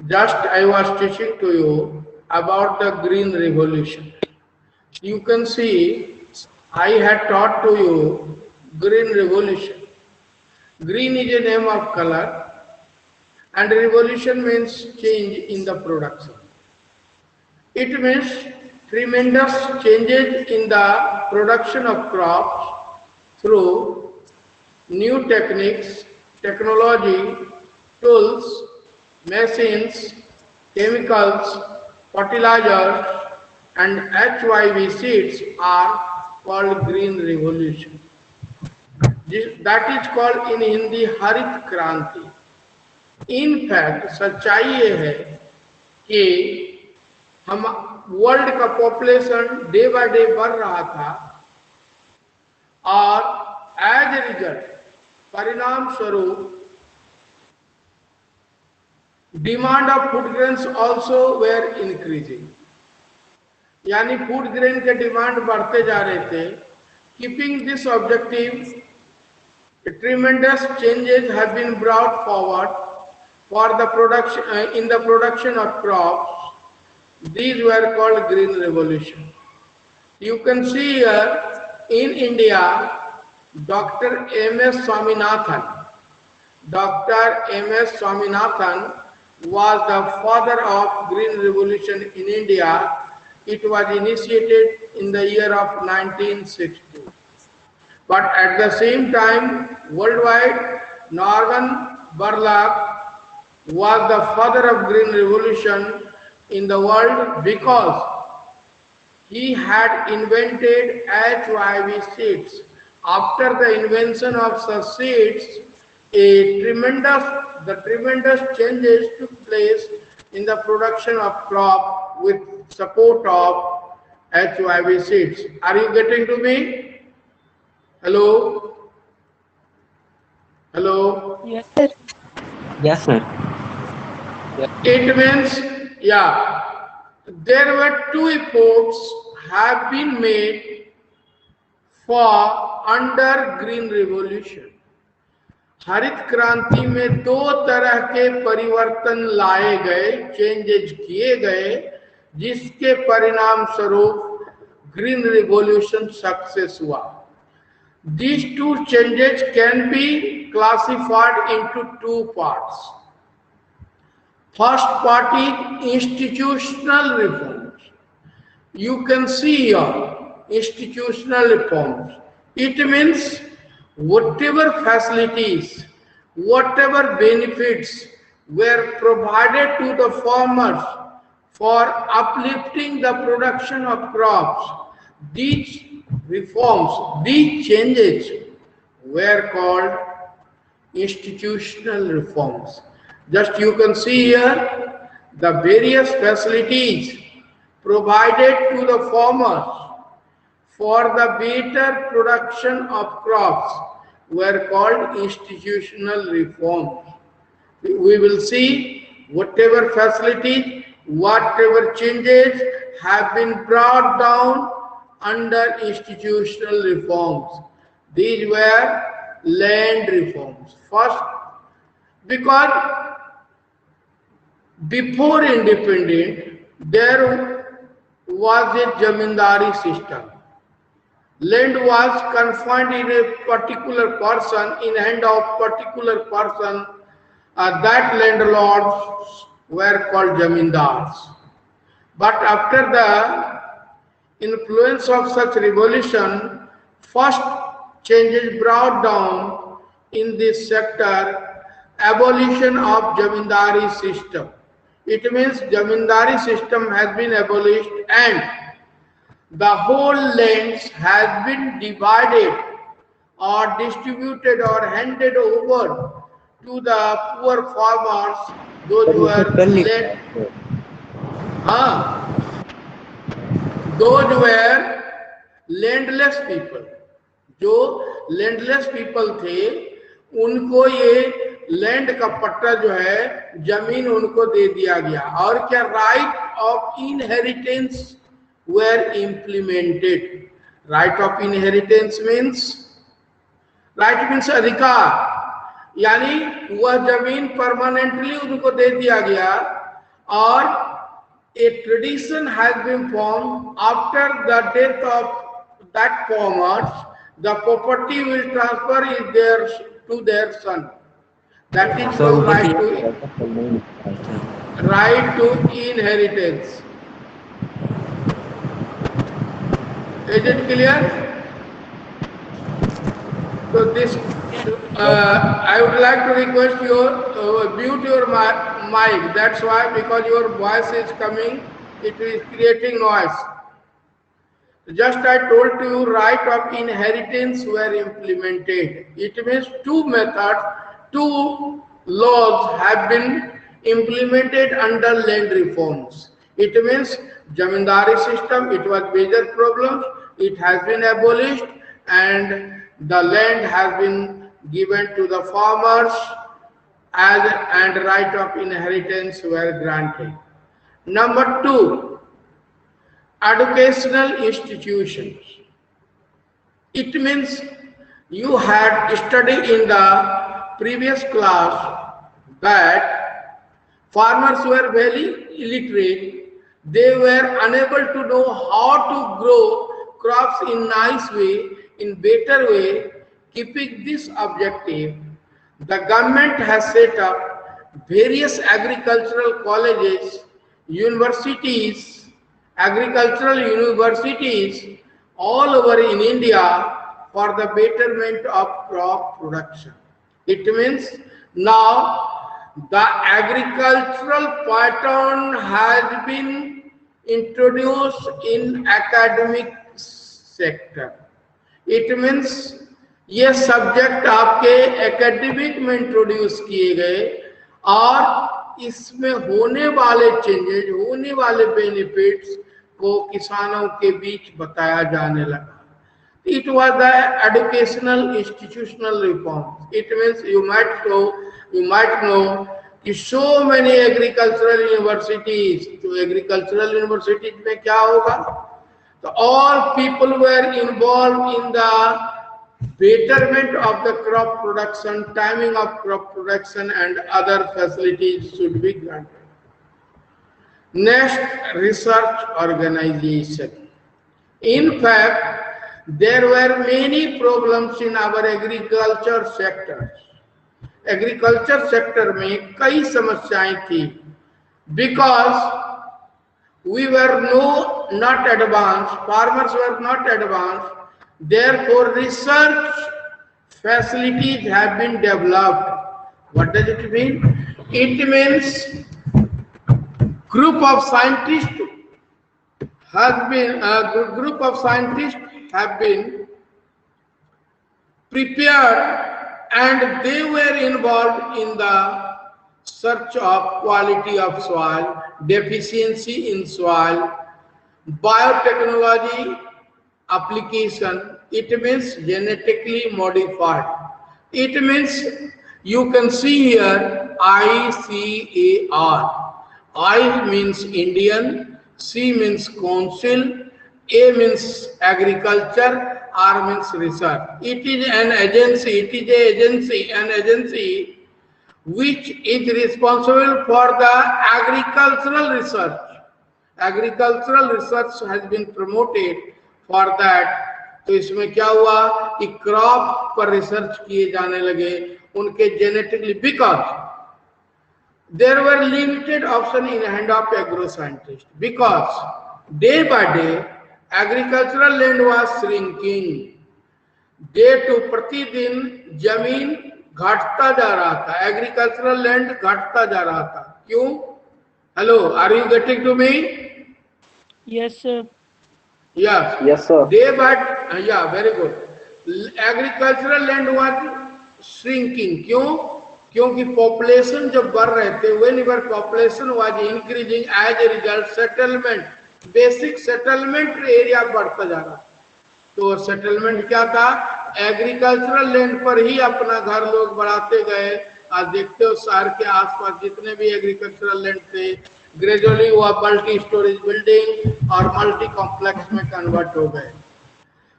Just I was teaching to you about the green revolution. You can see I had taught to you green revolution. Green is a name of color and revolution means change in the production. It means tremendous changes in the production of crops through new techniques, technology, tools, machines, chemicals, fertilizers, and HYV seeds are called green revolution. That is called in Hindi हरित क्रांति. In fact, सच्चाई ये है कि हम world का population day by day बढ़ रहा था और एज ए रिजल्ट परिणाम स्वरूप demand of food grains also were increasing, यानी फूड ग्रेन के डिमांड बढ़ते जा रहे थे. Keeping this objective, tremendous changes have been brought forward for the production in the production of crops. These were called green revolution. You can see here in India, Dr. M.S. Swaminathan. Dr. M.S. Swaminathan was the father of green revolution in India. It was initiated in the year of 1960. But at the same time, worldwide, Norman Borlaug was the father of green revolution in the world because he had invented HYV seeds. After the invention of such seeds, the tremendous changes took place in the production of crop with support of HYV seeds. Are you getting to me? Hello? Hello? Yes, sir. Yes, sir. It means, yeah, there were two efforts have been made for under green revolution. हरित क्रांति में दो तरह के परिवर्तन लाए गए, changes किए गए, जिसके परिणाम स्वरूप ग्रीन रिवॉल्यूशन सक्सेस हुआ. These two changes can be classified into two parts. First part is institutional reforms. You can see here institutional reforms. It means whatever facilities, whatever benefits were provided to the farmers for uplifting the production of crops, these reforms, these changes were called institutional reforms. Just you can see here the various facilities provided to the farmers for the better production of crops were called institutional reforms. We will see whatever facilities, whatever changes have been brought down under institutional reforms. These were land reforms. First, because before independence, there was a zamindari system. Land was confined in a particular person, in hand of particular person. That landlords were called zamindars. But after the influence of such revolution, first changes brought down in this sector, abolition of zamindari system. It means zamindari system has been abolished and the whole lands has been divided or distributed or handed over to the poor farmers, those who were left. Those were landless people. जो landless people थे उनको ये land का पट्टा जो है, जमीन उनको दे दिया गया. और क्या right of inheritance were implemented. Right of inheritance means, right means अधिकार, यानी वह जमीन परमानेंटली उनको दे दिया गया. or a tradition has been formed after the death of that farmers, the property will transfer is theirs to their son. That is called right to inheritance. Is it clear? So this, I would like to request you mute your mic. That's why, because your voice is coming, it is creating noise. Just I told you, right of inheritance were implemented. It means two methods, two laws have been implemented under land reforms. It means Jamindari system, it was major problems, it has been abolished and the land has been given to the farmers and right of inheritance were granted. Number two, educational institutions. It means you had studied in the previous class that farmers were very illiterate. They were unable to know how to grow crops in nice way, in better way. Keeping this objective, the government has set up various agricultural colleges, universities, agricultural universities all over in India for the betterment of crop production. It means now the agricultural pattern has been introduced in academic sector. It means ये subject आपके academic में introduce किए गए और इसमें होने वाले changes, होने वाले बेनिफिट्स को किसानों के बीच बताया जाने लगा. It was the educational institutional reform. It means you might know कि so many agricultural universities. तो agricultural universities में क्या होगा? So all people were involved in the betterment of the crop production, timing of crop production and other facilities should be granted. Next, research organization. In fact, there were many problems in our agriculture sector. Agriculture sector में कई समस्याएं थी because we were not advanced, farmers were not advanced. Therefore, research facilities have been developed. What does it mean? It means group of scientists have been prepared and they were involved in the search of quality of soil, deficiency in soil, biotechnology application. It means genetically modified. It means you can see here ICAR. I means Indian, C means council, A means agriculture, R means research. It is an agency which is responsible for the agricultural research. Agricultural research has been promoted for that. तो इसमें क्या हुआ कि crop पर research किए जाने लगे उनके genetically, because there were limited option in hand of agro scientist, because day by day agricultural land was shrinking. Day to प्रतिदिन जमीन घटता जा रहा था, एग्रीकल्चरल लैंड घटता जा रहा था. क्यों? Hello, are you getting to me? Yes sir. Yes, sir. Day by very good. Agricultural land was shrinking. क्यों? क्योंकि population जब बढ़ रहे थे, whenever population was increasing, as a result settlement, basic settlement area बढ़ता जा रहा. तो settlement क्या था? Agricultural land पर ही अपना घर लोग बढ़ाते गए. आज देखते हो शहर के आसपास जितने भी एग्रीकल्चरल लैंड थे ग्रेजुअली वो मल्टी स्टोरेज बिल्डिंग और मल्टी कॉम्प्लेक्स में कन्वर्ट हो गए.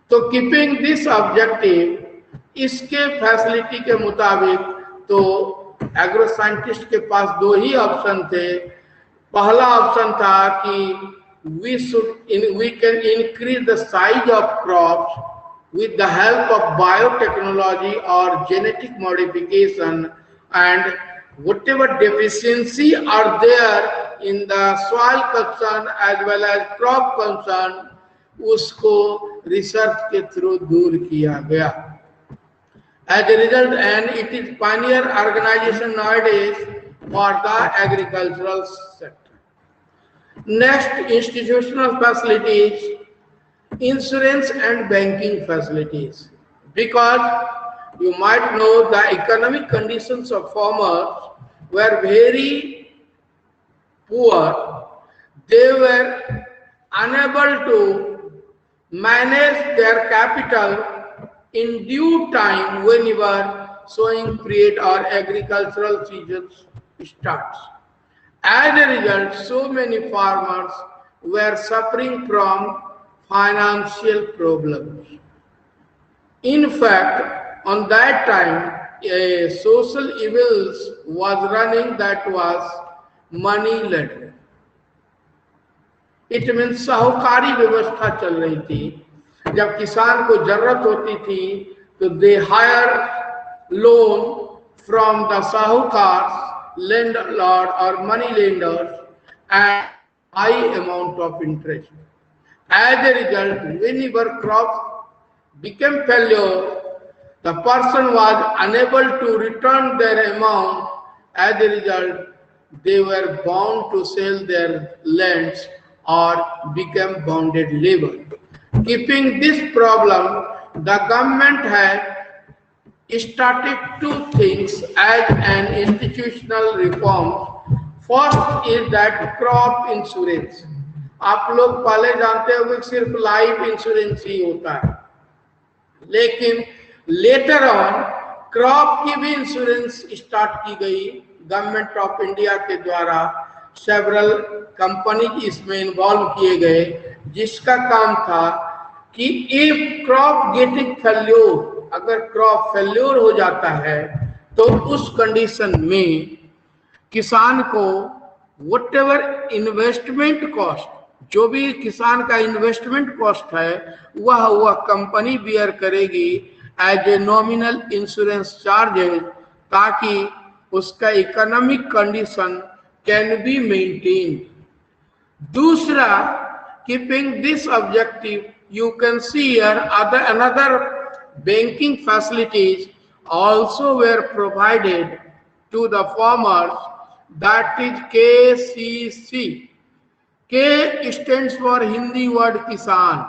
तो कीपिंग दिस ऑब्जेक्टिव, इसके फैसिलिटी के मुताबिक तो एग्रो साइंटिस्ट के पास दो ही ऑप्शन थे, पहला ऑप्शन था कि we can increase the size of crops with the help of biotechnology or genetic modification, and whatever deficiency are there in the soil concern as well as crop concern उसको research के through दूर किया गया. As a result, and it is pioneer organization nowadays for the agricultural sector. Next, institutional facilities, insurance and banking facilities. Because you might know the economic conditions of farmers were very poor. They were unable to manage their capital in due time whenever sowing period or agricultural season starts. As a result, so many farmers were suffering from financial problems. In fact, on that time, a social evils was running, that was money lending. It means साहूकारी व्यवस्था चल रही थी. जब किसान को जरूरत होती थी तो they hire loan from the साहूकार, landlord or money lenders, and high amount of interest. As a result, whenever crops became failure, the person was unable to return their amount. As a result, they were bound to sell their lands or become bonded labor. Keeping this problem, the government had started two things as an institutional reform. First is that crop insurance. आप लोग पहले जानते हो कि सिर्फ life insurance ही होता है, लेकिन लेटर ऑन क्रॉप की भी इंश्योरेंस स्टार्ट की गई गवर्नमेंट ऑफ इंडिया के द्वारा. सेवरल कंपनी इसमें इन्वॉल्व किए गए, जिसका काम था कि इफ क्रॉप गेटिंग फेल्योर, अगर क्रॉप फेल्योर हो जाता है तो उस कंडीशन में किसान को व्हाटएवर इन्वेस्टमेंट कॉस्ट, जो भी किसान का इन्वेस्टमेंट कॉस्ट है वह कंपनी बियर करेगी as a nominal insurance charges, ताकि उसका economic condition can be maintain. दूसरा, keeping this objective, you can see here another banking facilities also were provided to the farmers, that is KCC. K stands for Hindi word Kisan,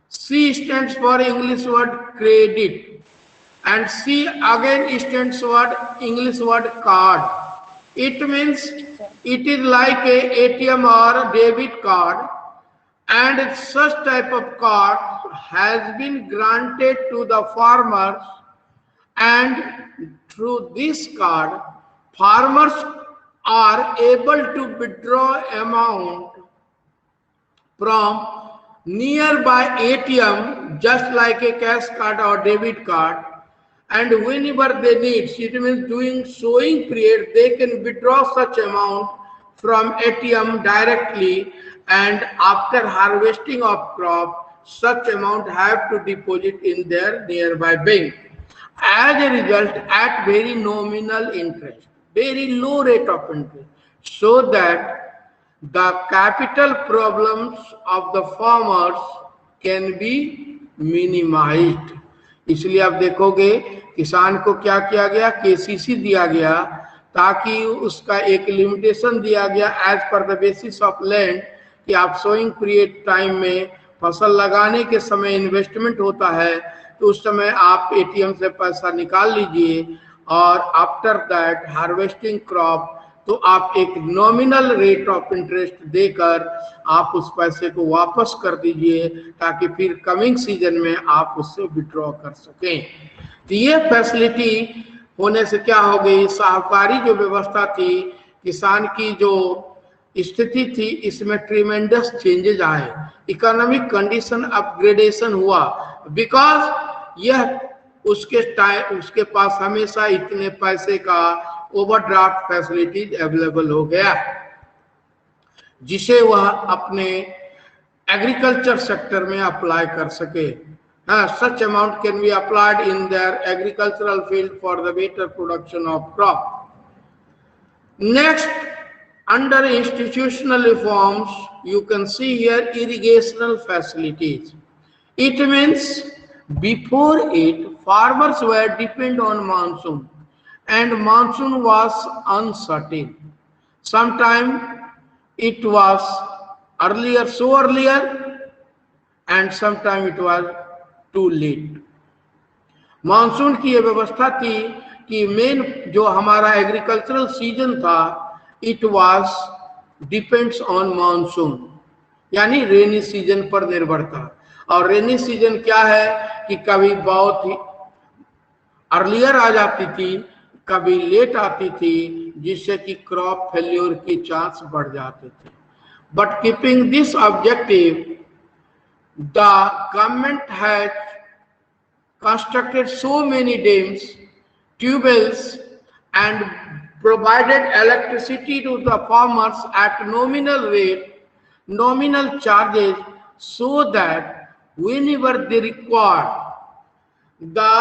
C stands for English word credit, and C again stands for English word card. It means it is like a ATM or debit card, and such type of card has been granted to the farmers, and through this card farmers are able to withdraw amount from nearby ATM just like a cash card or debit card, and whenever they need, it means during sowing period, they can withdraw such amount from ATM directly, and after harvesting of crop, such amount have to deposit in their nearby bank. As a result, at very nominal interest, very low rate of interest, so that the capital problems of the farmers can be minimized. इसलिए आप देखोगे किसान को क्या किया गया, KCC दिया गया, ताकि उसका एक लिमिटेशन दिया गया as per the basis of land, कि आप सोइंग पीरियड टाइम में फसल लगाने के समय इन्वेस्टमेंट होता है तो उस समय आप एटीएम से पैसा निकाल लीजिए, और आफ्टर दैट हार्वेस्टिंग क्रॉप तो आप एक नॉमिनल रेट ऑफ इंटरेस्ट देकर आप उस पैसे को वापस कर दीजिए, ताकि फिर कमिंग सीजन में आप उससे विड्रॉ कर सकें. तो ये फैसिलिटी होने से क्या हो गई, साहूकारी जो व्यवस्था थी, किसान की जो स्थिति थी, इसमें ट्रिमेंडस चेंजेस आए, इकोनॉमिक कंडीशन अपग्रेडेशन हुआ, बिकॉज यह उसके पास हमेशा इतने पैसे का ओवरड्राफ्ट फैसिलिटीज अवेलेबल हो गया. जिसे वह अपने एग्रीकल्चर सेक्टर में अप्लाई कर सके. Such amount can be applied in their agricultural field for the better production of crop. Next, under institutional reforms, you can see here irrigational facilities. It means before it, farmers were dependent on monsoon, and monsoon was uncertain. Sometimes it was earlier, and sometimes it was too late. Monsoon की ये व्यवस्था थी कि main जो हमारा agricultural season था, it was depends on monsoon, यानी rainy season पर निर्भर था. और रेनी सीजन क्या है कि कभी बहुत ही अर्लियर आ जाती थी, कभी लेट आती थी, जिससे कि क्रॉप फेल्योर की चांस बढ़ जाते थे. But keeping this objective, the government has constructed so many dams, tubewells, and provided electricity to the farmers at nominal rate, nominal charges, so that whenever they require the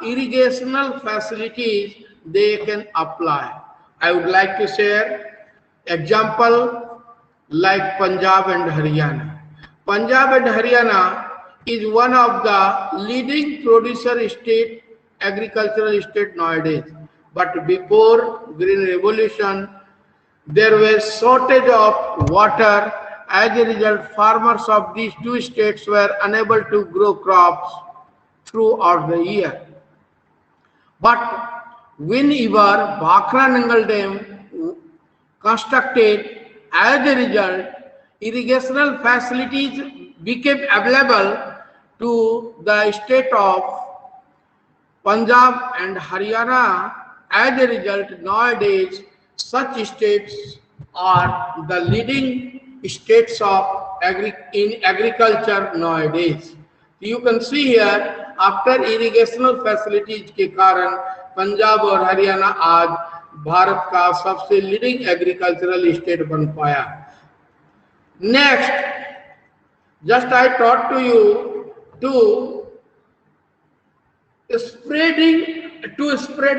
irrigational facilities, they can apply. I would like to share example like Punjab and Haryana. Punjab and Haryana is one of the leading producer state, agricultural state nowadays. But before Green Revolution, there was shortage of water. As a result, farmers of these two states were unable to grow crops throughout the year. But whenever Bhakra Nangal Dam constructed, as a result, irrigational facilities became available to the state of Punjab and Haryana. As a result, nowadays such states are the leading states of in agriculture nowadays. You can see here, after irrigational facilities के कारण पंजाब और हरियाणा आज भारत का सबसे leading agricultural state बन पाया. Next, just I taught to you to spread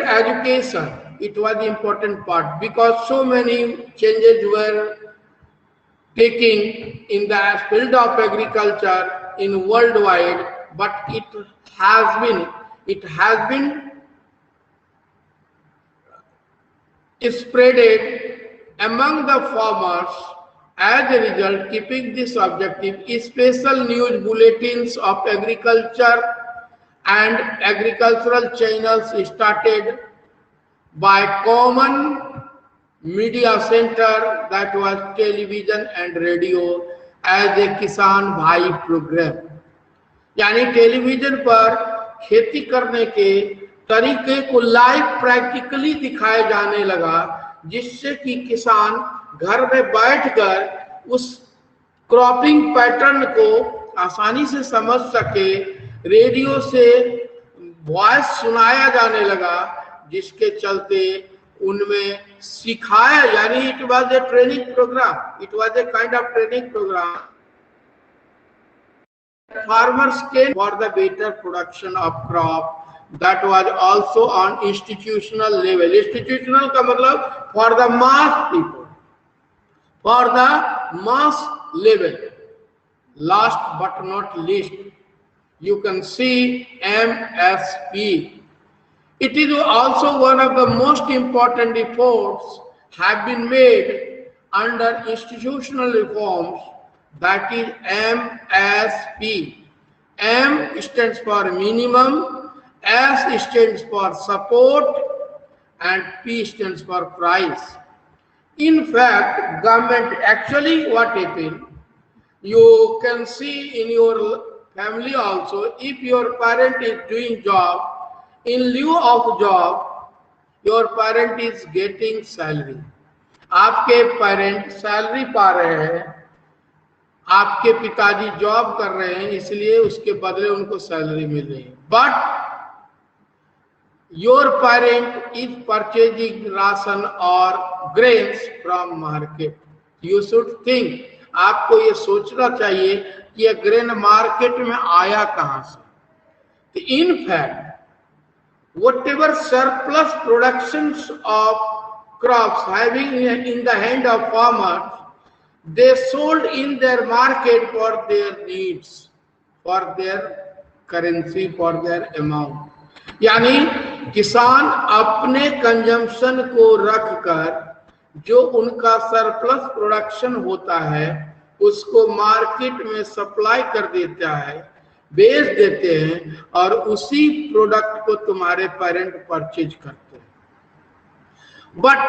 education. It was the important part, because so many changes were taking in the field of agriculture in worldwide, but it has been spreaded among the farmers. As a result, keeping this objective, special news bulletins of agriculture and agricultural channels started by common media center, that was television and radio, as a Kisan Bhai program. यानी television पर खेती करने के तरीके को live practically दिखाया जाने लगा, जिससे कि किसान घर में बैठकर उस क्रॉपिंग पैटर्न को आसानी से समझ सके. रेडियो से वॉइस सुनाया जाने लगा, जिसके चलते उनमें सिखाया, यानी it was a training programme, it was a kind of training programme. Farmers came for the better production of crop. That was also on institutional level. Institutional का मतलब for the mass people, for the mass level. Last but not least, you can see MSP. It is also one of the most important efforts have been made under institutional reforms, that is MSP. M stands for minimum, S stands for support, and P stands for price. In fact, government actually what happened, you can see in your family also, if your parent is doing job, in lieu of job, your parent is getting salary. आपके parent salary पा रहे हैं, आपके पिताजी job कर रहे हैं, इसलिए उसके बदले उनको सैलरी मिल रही है. But your parent is purchasing ration or grains from market. You should think, आपको ये सोचना चाहिए कि ये ग्रेन मार्केट में आया कहां से। In fact whatever surplus productions of crops having in the hand of farmers, they sold in their market for their needs, for their currency, for their amount। यानी किसान अपने कंजम्पशन को रखकर जो उनका सरप्लस प्रोडक्शन होता है उसको मार्केट में सप्लाई कर देता है, बेच देते हैं, और उसी प्रोडक्ट को तुम्हारे पेरेंट परचेज करते हैं। But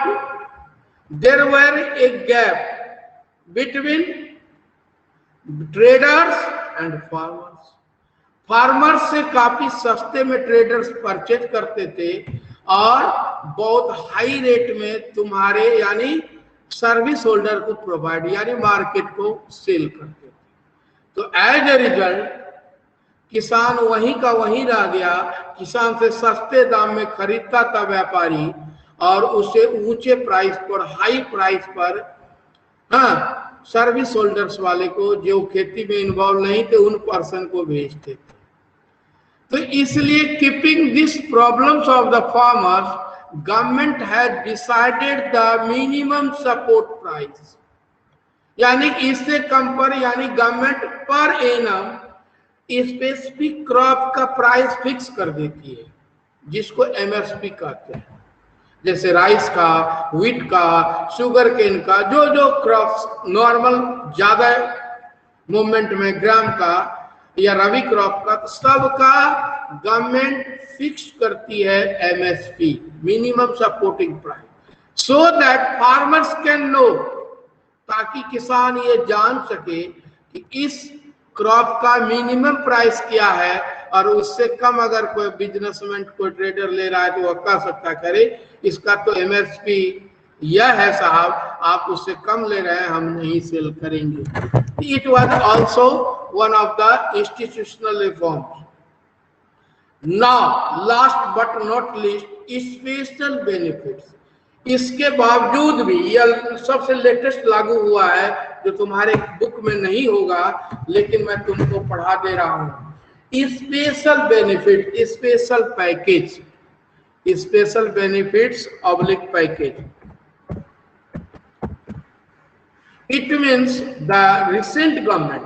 there were a gap between traders and farmers. Farmers से काफी सस्ते में ट्रेडर्स परचेज करते थे और बहुत हाई रेट में तुम्हारे यानी सर्विस होल्डर को प्रोवाइड यानी मार्केट को सेल करते थे। तो एज ए रिजल्ट किसान वहीं का वहीं रह गया, किसान से सस्ते दाम में खरीदता था व्यापारी और उसे ऊंचे प्राइस पर, हाई प्राइस पर सर्विस होल्डर्स वाले को जो खेती में इन्वॉल्व नहीं थे उन पर्सन को भेजते थे। तो इसलिए keeping this problems of the farmers, government has decided the minimum support price, यानी इससे कम पर यानी government per annum specific crop का प्राइस फिक्स कर देती है जिसको एमएसपी कहते हैं। जैसे राइस का, व्हीट का, शुगर केन का, जो जो क्रॉप्स नॉर्मल ज्यादा मूवमेंट में ग्राम का या रबी क्रॉप का, सबका गवर्नमेंट फिक्स करती है MSP, minimum supporting price, so that farmers can know, ताकि किसान ये जान सके कि इस क्रॉप का मिनिमम प्राइस क्या है और उससे कम अगर कोई बिजनेसमैन कोई ट्रेडर ले रहा है तो वह कह सकता करे इसका तो एमएसपी यह है साहब, आप उससे कम ले रहे हैं, हम नहीं सेल करेंगे। It was also one of the institutional reforms. Now last but not list, special benefits. इसके बावजूद भी यह सबसे लेटेस्ट लागू हुआ है जो तुम्हारे बुक में नहीं होगा लेकिन मैं तुमको पढ़ा दे रहा हूं। Special benefit, special package, special benefits oblique package. It means the recent government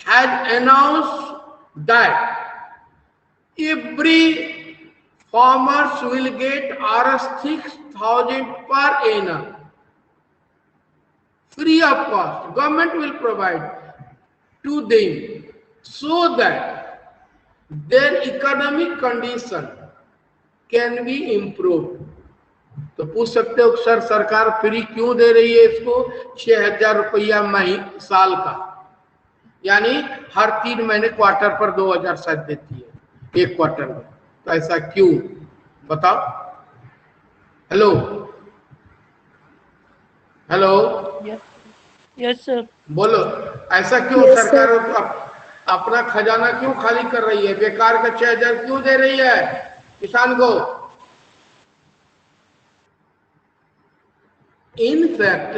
has announced that every farmers will get Rs6,000 per annum free of cost. Government will provide to them so that their economic condition can be improved. तो पूछ सकते हो sir सरकार free क्यों दे रही है इसको? 6,000 रुपया साल का, यानी हर 3 महीने क्वार्टर पर 2,000 शायद देती है एक क्वार्टर में। तो ऐसा क्यों बताओ? Hello hello, yes sir. बोलो ऐसा क्यों? सरकार अपना खजाना क्यों खाली कर रही है? बेकार का 6,000 क्यों दे रही है किसान को? इनफैक्ट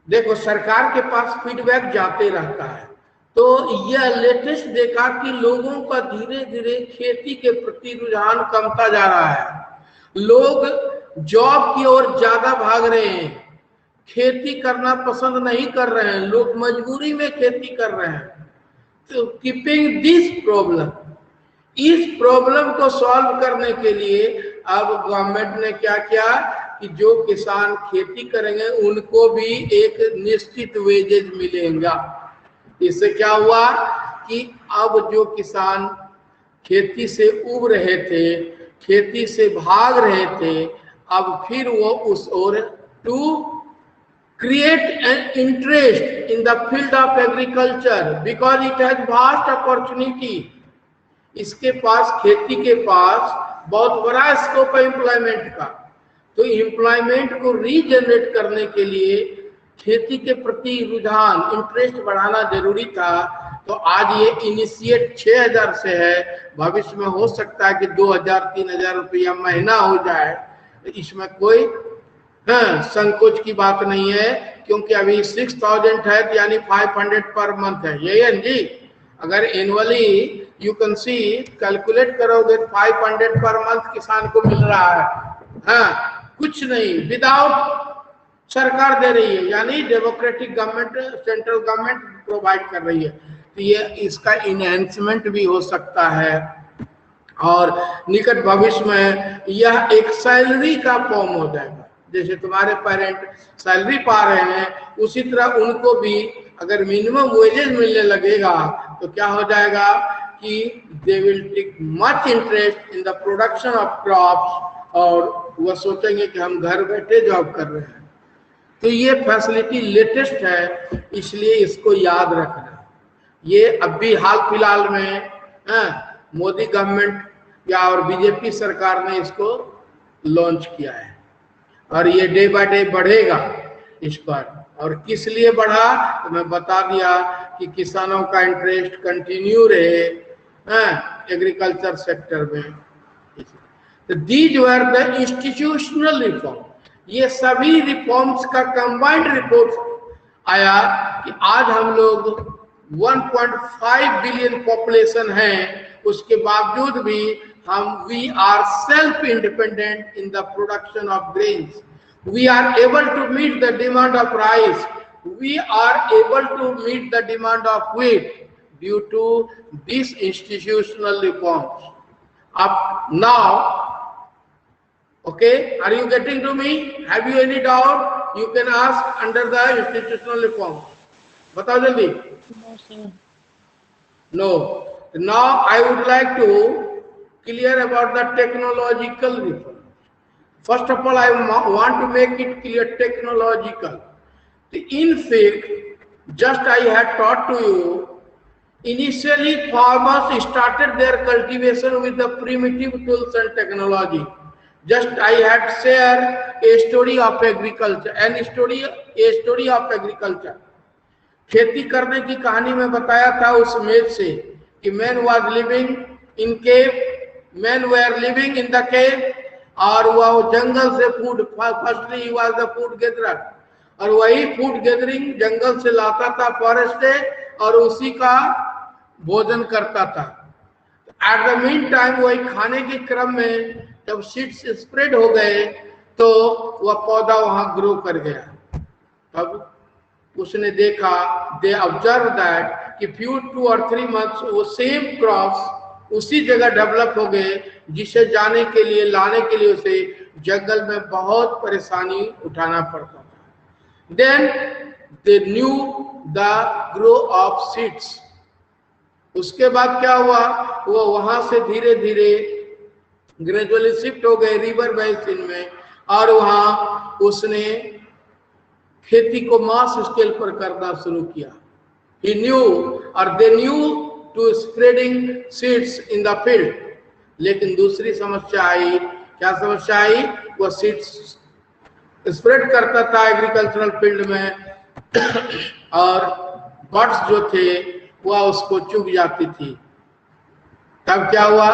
देखो सरकार के पास फीडबैक जाते रहता है, तो यह लेटेस्ट देखा कि लोगों का धीरे धीरे खेती के प्रति रुझान कमता जा रहा है। लोग जॉब की ओर ज्यादा भाग रहे हैं, खेती करना पसंद नहीं कर रहे हैं, लोग मजबूरी में खेती कर रहे हैं। तो कीपिंग दिस प्रॉब्लम, इस प्रॉब्लम को सॉल्व करने के लिए अब गवर्नमेंट ने क्या किया कि जो किसान खेती करेंगे उनको भी एक निश्चित वेजेज मिलेगा। इससे क्या हुआ कि अब जो किसान खेती से उब रहे थे, खेती से भाग रहे थे, अब फिर वो उस ओर to create an interest in the field of agriculture because it has vast opportunity. इसके पास खेती के पास बहुत बड़ा स्कोप है एम्प्लॉयमेंट का। तो एम्प्लॉयमेंट को रीजनरेट करने के लिए खेती के प्रति रुझान, इंटरेस्ट बढ़ाना जरूरी था। तो आज ये इनिशिएट 6,000 से है, भविष्य में हो सकता है कि 2,000-3,000 रुपया महीना हो जाए। इसमें कोई संकोच की बात नहीं है। क्योंकि अभी 6000 है तो यानी 500 पर मंथ है, यही है जी। अगर annually you can see calculate करोगे 500 पर मंथ किसान को मिल रहा है, हाँ, कुछ नहीं, विदाउट सरकार दे रही है, यानी democratic government, central government provide कर रही है। तो ये इसका इनहेंसमेंट भी हो सकता है और निकट भविष्य में यह एक सैलरी का फॉर्म हो जाएगा। जैसे तुम्हारे पेरेंट सैलरी पा रहे हैं, उसी तरह उनको भी अगर मिनिमम वेजेस मिलने लगेगा तो क्या हो जाएगा कि they will take much interest in the production of crops, और वह सोचेंगे कि हम घर बैठे जॉब कर रहे हैं। तो ये फैसिलिटी लेटेस्ट है, इसलिए इसको याद रखना। ये अभी हाल फिलहाल में मोदी गवर्नमेंट या और बीजेपी सरकार ने इसको लॉन्च किया है और ये डे बाय डे बढ़ेगा इस पर। और किस लिए बढ़ा तो मैं बता दिया कि किसानों का इंटरेस्ट कंटिन्यू रहे एग्रीकल्चर सेक्टर में। तो these were the institutional reform, ये सभी रिफॉर्म्स का कंबाइंड रिपोर्ट आया कि आज हम लोग 1.5 बिलियन पॉपुलेशन है, उसके बावजूद भी हम we are self independent in the production of grains, we are able to meet the demand of rice, we are able to meet the demand of wheat due to this institutional reforms. अब now, okay, are you getting to me? Have you any doubt? You can ask under the institutional reform. बताओ जल्दी। No, sir. No. Now I would like to clear about the technological reform. First of all, I want to make it clear technological. In fact, just I had taught to you, initially farmers started their cultivation with the primitive tools and technology. Just I had shared a story of agriculture, a story of agriculture. खेती करने की कहानी में बताया था उस मेज से कि man was living in cave, man were living in the cave, और वह जंगल से food, firstly he was the food gatherer, और वही फूड गेदरिंग जंगल से लाता था, फॉरेस्ट से, और उसी का भोजन करता था। एट द मीन टाइम वही खाने के क्रम में जब सीड्स स्प्रेड हो गए तो वह पौधा वहां ग्रो कर गया। तब उसने देखा, दे ऑब्जर्व दैट कि फ्यू 2 और 3 मंथ्स वो सेम क्रॉप्स उसी जगह डेवलप हो गए, जिसे जाने के लिए, लाने के लिए उसे जंगल में बहुत परेशानी उठाना पड़ता था। Then they knew the grow of seeds. उसके बाद क्या हुआ, वो वहां से धीरे धीरे ग्रेजुअली शिफ्ट हो गए रिवर बेसिन में, और वहां उसने खेती को मास स्केल पर करना शुरू किया। He knew, और they knew to spreading seeds in the field। लेकिन दूसरी समस्या आई, क्या समस्या आई, वो सीड्स स्प्रेड करता था एग्रीकल्चरल फील्ड में और बर्ड्स जो थे वह उसको चुग जाती थी। तब क्या हुआ,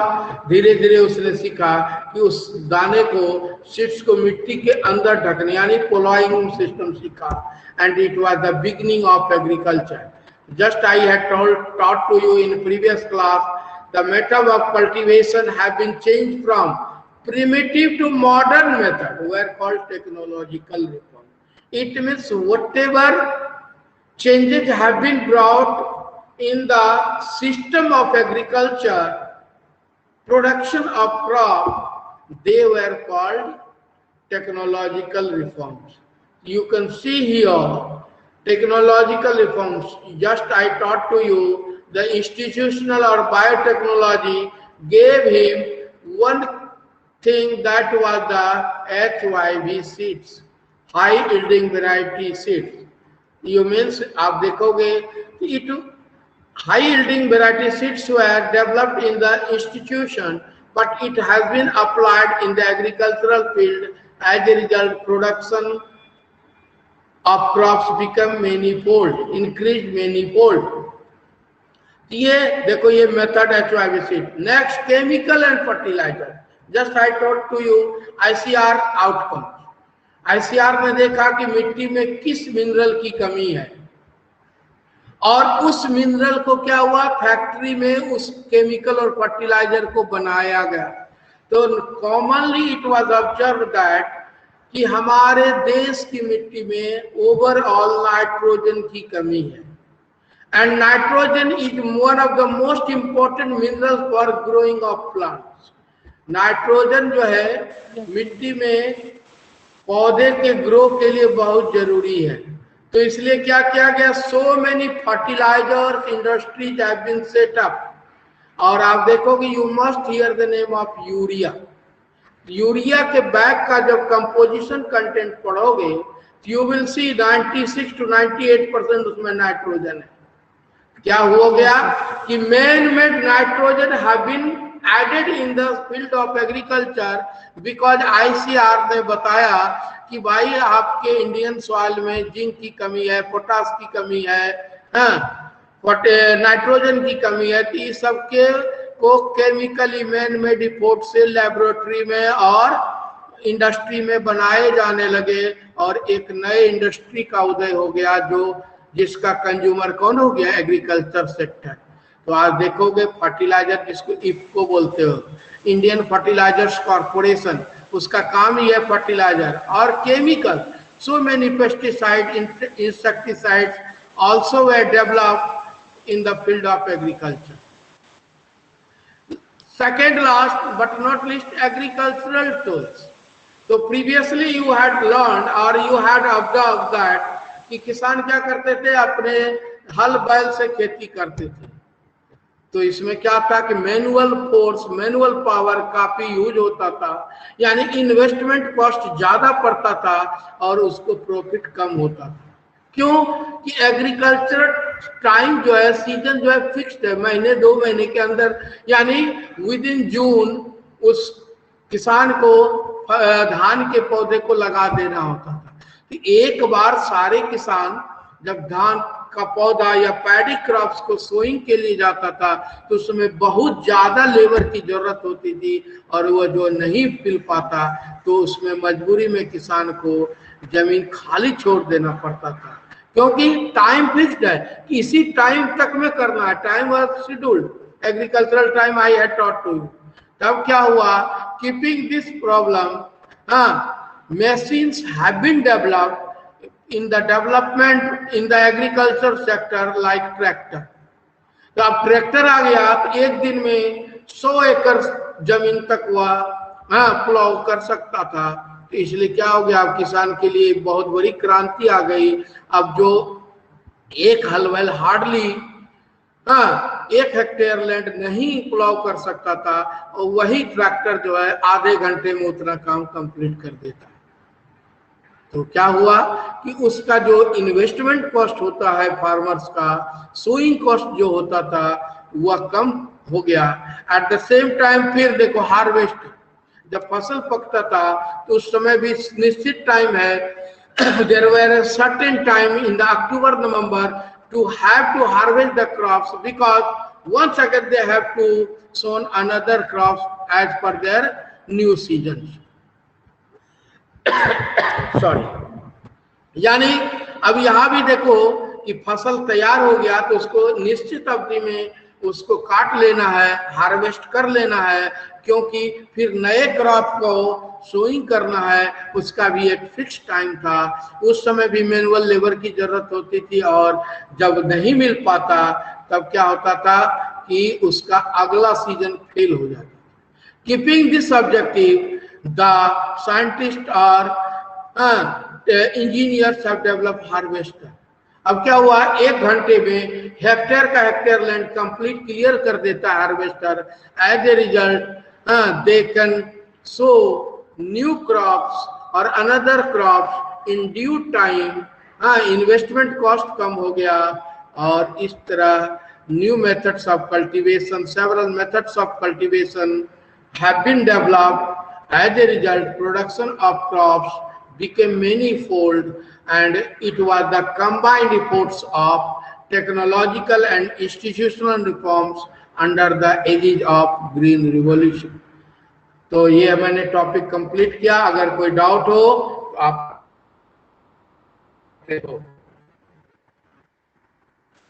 धीरे धीरे उसने सीखा कि उस दाने को, सीड्स को मिट्टी के अंदर ढकने, यानी पोलाइंग सिस्टम सीखा, and it was the beginning of agriculture. Just I had taught to you in previous class, the method of cultivation have been changed from primitive to modern method, were called technological reform. It means whatever changes have been brought in the system of agriculture, production of crop, they were called technological reforms. You can see here technological reforms. Just I taught to you the institutional or biotechnology gave him one thing, that was the HYV seeds, high yielding variety seeds. You means आप देखोगे it high yielding variety seeds were developed in the institution, but it has been applied in the agricultural field. As a result, production of crops become manifold, increased manifold. ये देखो, ये method HYV seed. Next, chemical and fertilizer. Just I taught to you ICR outcomes. ICR ने देखा कि मिट्टी में किस mineral की कमी है, और उस मिनरल को क्या हुआ, फैक्ट्री में उस केमिकल और फर्टिलाइजर को बनाया गया। तो commonly it was observe that कि हमारे देश की मिट्टी में ओवरऑल नाइट्रोजन की कमी है, and nitrogen is one of the most important mineral for growing of plants. Nitrogen जो है मिट्टी में पौधे के ग्रो के लिए बहुत जरूरी है। तो इसलिए क्या किया गया, so many fertiliser industries have been set up. और आप देखोगे, you must hear the name of urea. Urea के बैग का जब कंपोजिशन कंटेंट पढ़ोगे, यू विल सी 96 to 98% उसमें नाइट्रोजन है। क्या हो गया कि man made nitrogen have been added in the field of agriculture, because ICR ने बताया कि भाई आपके इंडियन सॉइल में जिंक की कमी है, पोटास की कमी है, नाइट्रोजन की कमी है। तो इस सबके को केमिकली मैन मेड रिपोर्ट से लेबोरेटरी में और इंडस्ट्री में बनाए जाने लगे, और एक नए इंडस्ट्री का उदय हो गया जिसका कंज्यूमर कौन हो गया, एग्रीकल्चर सेक्टर। तो आज देखोगे फर्टिलाइजर, जिसको इफको बोलते हो, इंडियन फर्टिलाइजर्स कॉर्पोरेशन, उसका काम ही है फर्टिलाइजर और chemical. So many pesticide, insecticides also way developed in the field of agriculture. Second last but not least, agricultural tools. So previously you had learned or you had observed that कि किसान क्या करते थे, अपने हल बैल से खेती करते थे। तो इसमें क्या था कि मैनुअल फोर्स, मैनुअल पावर काफी यूज होता था, यानी इन्वेस्टमेंट कॉस्ट ज्यादा पड़ता था और उसको प्रॉफिट कम होता था। क्यों कि एग्रीकल्चर टाइम जो है, सीजन जो है फिक्स्ड है, महीने 2 महीने के अंदर, यानी विद इन जून उस किसान को धान के पौधे को लगा देना होता था। तो एक बार सारे किसान जब धान का पौधा या पैडी क्रॉप्स को सोइंग के लिए जाता था, तो उसमें बहुत ज्यादा लेबर की जरूरत होती थी, और वो जो नहीं मिल पाता तो उसमें मजबूरी में किसान को जमीन खाली छोड़ देना पड़ता था, क्योंकि टाइम फिक्स्ड है कि इसी टाइम तक में करना है। Time was scheduled, agricultural time I had taught to you. तब क्या हुआ, keeping this problem, machines have been developed in the development in the agriculture sector like tractor। तो अब ट्रैक्टर आ गया, तो एक दिन में 100 एकड़ जमीन तक हुआ प्लाव कर सकता था। तो इसलिए क्या हो गया, अब किसान के लिए बहुत बड़ी क्रांति आ गई। अब जो एक हल बैल हार्डली 1 हेक्टेयर लैंड नहीं प्लाव कर सकता था, और वही ट्रैक्टर जो है आधे घंटे में उतना काम कंप्लीट कर देता है। तो क्या हुआ कि उसका जो इन्वेस्टमेंट कॉस्ट होता है फार्मर्स का, सोइंग कॉस्ट जो होता था, वह कम हो गया। एट द सेम टाइम फिर देखो हार्वेस्ट, जब फसल पकता था तो उस समय भी निश्चित टाइम है, there were a certain time in the October November to have to harvest the crops, because once again they have to sow another crops as per their new seasons। Sorry, यानी अब यहाँ भी देखो कि फसल तैयार हो गया तो उसको निश्चित अवधि में उसको काट लेना है, हार्वेस्ट कर लेना है, क्योंकि फिर नए क्रॉप को सोइंग करना है, उसका भी एक फिक्स टाइम था। उस समय भी मैनुअल लेबर की जरूरत होती थी, और जब नहीं मिल पाता तब क्या होता था कि उसका अगला सीजन फेल हो जाता। Keeping this objective, the scientist और इंजीनियर्स हैव डेवलप्ड हार्वेस्टर। अब क्या हुआ, 1 घंटे में हेक्टेयर का हेक्टेयर लैंड कंप्लीट क्लियर कर देता है harvester. As a result they can sow new crops और another crops in due time. Investment cost कम हो गया, और इस तरह new methods of cultivation, several methods of cultivation have been developed. As a result, production of crops became manifold, and it was the combined efforts of technological and institutional reforms under the aegis of Green Revolution। तो ये मैंने topic complete किया। अगर कोई doubt हो तो आप देखो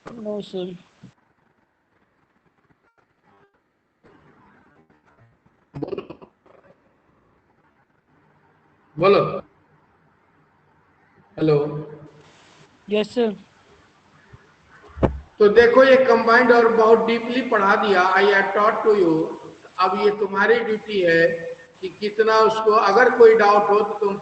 No, sir. बोलो। हेलो। Yes, sir. तो देखो ये कंबाइंड और बहुत डीपली पढ़ा दिया, I have taught to you. अब ये तुम्हारी ड्यूटी है कि कितना उसको, अगर कोई डाउट हो तो तुम